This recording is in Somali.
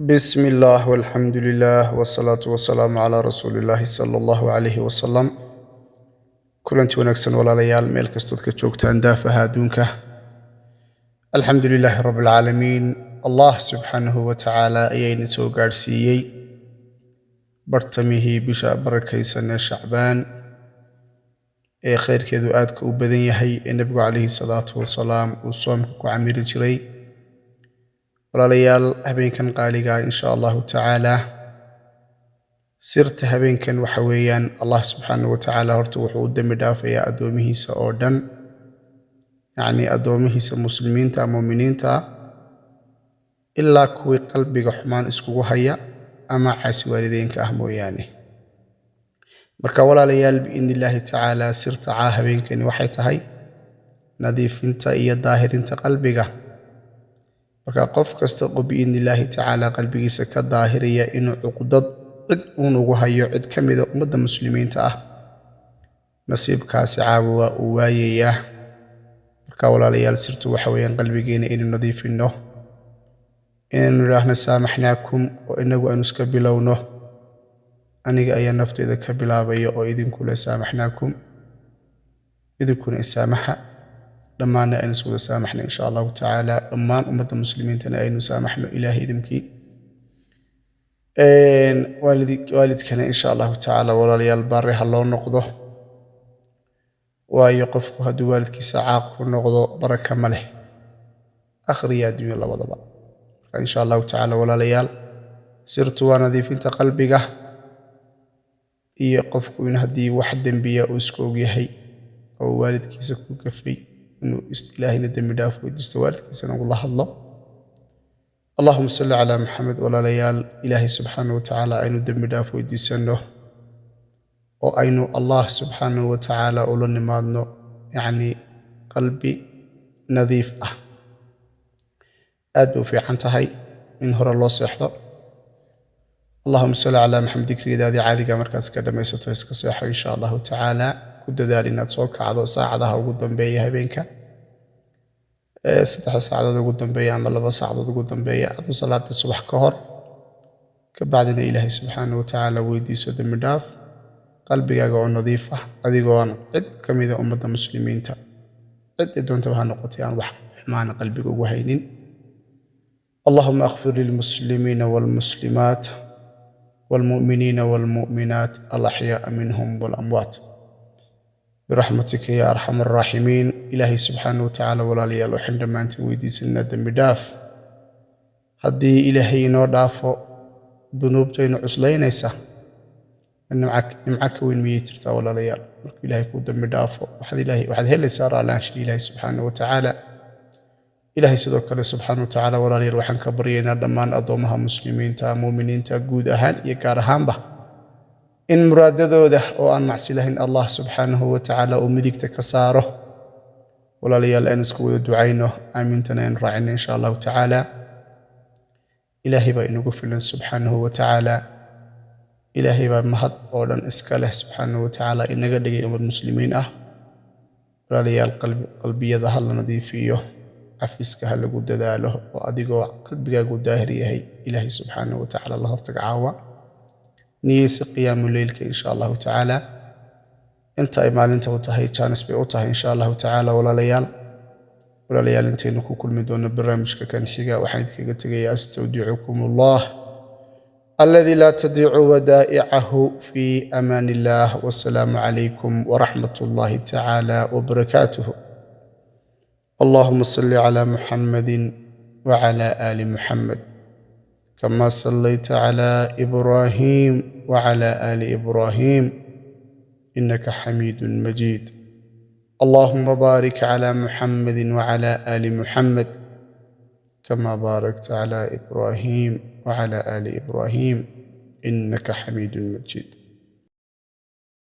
بسم الله والحمد لله والصلاة والسلام على رسول الله صلى الله عليه وسلم كلنتي ونكسن ولا ليال ميل كستود كجوجتان دافها دونك الحمد لله رب العالمين الله سبحانه وتعالى أيين سو غارسيي برتمه بشا بركيسن شعبان ee khayrkeedu aadka u badan yahay ee nabigu calayhi salaatu wasalaam uu soomka ku camiri jiray walaalayaal habeenkan qaaliga insha allahu tacaala sirta habeenkan waxa weeyaan allah subxaanahu watacaala horta wuxuu u dembi dhaafayaa addoomihiisa oo dhan yacni addoomihiisa muslimiinta muuminiinta ilaa kuwii qalbiga xumaan iskugu haya ama caasi waalideynka ah mooyaane marka walaalayaal biidni illaahi tacaala sirta habeenkani waxay tahay nadiifinta iyo daahirinta qalbiga marka qof kasta oo biidni illaahi tacaala qalbigiisa ka daahiraya inuu cuqdad cid uun ugu hayo cid ka mida ummadda muslimiinta ah nasiibkaasi caawa waa uu waayayaa marka walaalayaal sirtu waxa weeyaan qalbigeena inuu nadiifino inaynu idhaahno saamaxnaakum oo inagu aanu iska bilowno aniga ayaa nafteyda ka bilaabaya oo idinku la saamaxnaakum idinkuna isaamaxa dhammaanna aynu iswada saamaxno insha allahu tacaala dhammaan ummadda muslimiintana aynu saamaxno ilaahay idinkii waalidkana insha allahu tacaala walaalayaal baari ha loo noqdo waayo qofku hadduu waalidkiisa caaq ku noqdo baraka ma leh akhriya adduunya labadaba marka insha allahu tacaala walaalayaal sirtu waa nadiifinta qalbiga iyo qofku in haddii wax dembiya uu iska ogyahay oo waalidkiisa ku gafay inuu ilaahayna dembi dhaaf weydiisto waalidkiisana ula hadlo allahuma salli calaa maxamed walaalayaal ilaahay subxaanahu watacaala aynu dembi dhaaf weydiisano oo aynu allah subxaanahu watacaala ula nimaadno yacni qalbi nadiif ah aad bay u fiican tahay in hore loo seexdo اللهم صل على محمد ذكري ذي عالقة مركز كدما يسطو يسكسيحو إن شاء الله تعالى كد دارنا تصوك عضو ساعدها وقدم بيها بينك ستح ساعدها وقدم بيها أما لبا ساعدها وقدم بيها أدو صلاة الصبح كهر كبعدنا إلهي سبحانه وتعالى ويدي سود المداف قلبي قاقعون نظيفة أذي قوان عد كم إذا أمد مسلمين تا عد دون تبها نقطيان وحمانا قلبي قوهينين اللهم أغفر للمسلمين والمسلمات والمؤمنين والمؤمنات الأحياء منهم والأموات برحمتك يا أرحم الراحمين إلهي سبحانه وتعالى ولا ليال وحندما أنت ويدي سنة دم بداف هدي إلهي نور دافو ذنوب جين عسلين يسا إن معك وين ميترتا ولا ليال إلهي كود دم بدافو واحد هل سار على إلهي سبحانه وتعالى إلهي سيدوك الله سبحانه وتعالى ولا ليال وحن كبرينا دمان أضومها مسلمين تا مؤمنين تا قود أهان يكارهان به إن مراددو ده وأن معسي لهن الله سبحانه وتعالى ومديك تكساره ولا ليال أنسكو دعينه آمين تنين راعنا إن شاء الله تعالى إلهي بأنه قفلنا سبحانه وتعالى إلهي بأمهد أولا إسكاله سبحانه وتعالى إن قدق يوم المسلمين ولا ليال قلبي يظهر نظيفيه عفيسك هل قد داله وأدقوا قلبك قد داهريه إلهي سبحانه وتعالى الله ارتقعوا نيس قيام الليل إن شاء الله تعالى انت إمال انت وتهي كانس بأوتها إن شاء الله تعالى ولا ليال انت نكو كل مدون برامجك كان حقا وحيدك قد أستودعكم الله الذي لا تضيع ودائعه في أمان الله والسلام عليكم ورحمة الله تعالى وبركاته اللهم صل على محمد وعلى آل محمد كما صليت على إبراهيم وعلى آل إبراهيم إنك حميد مجيد اللهم بارك على محمد وعلى آل محمد كما باركت على إبراهيم وعلى آل إبراهيم إنك حميد مجيد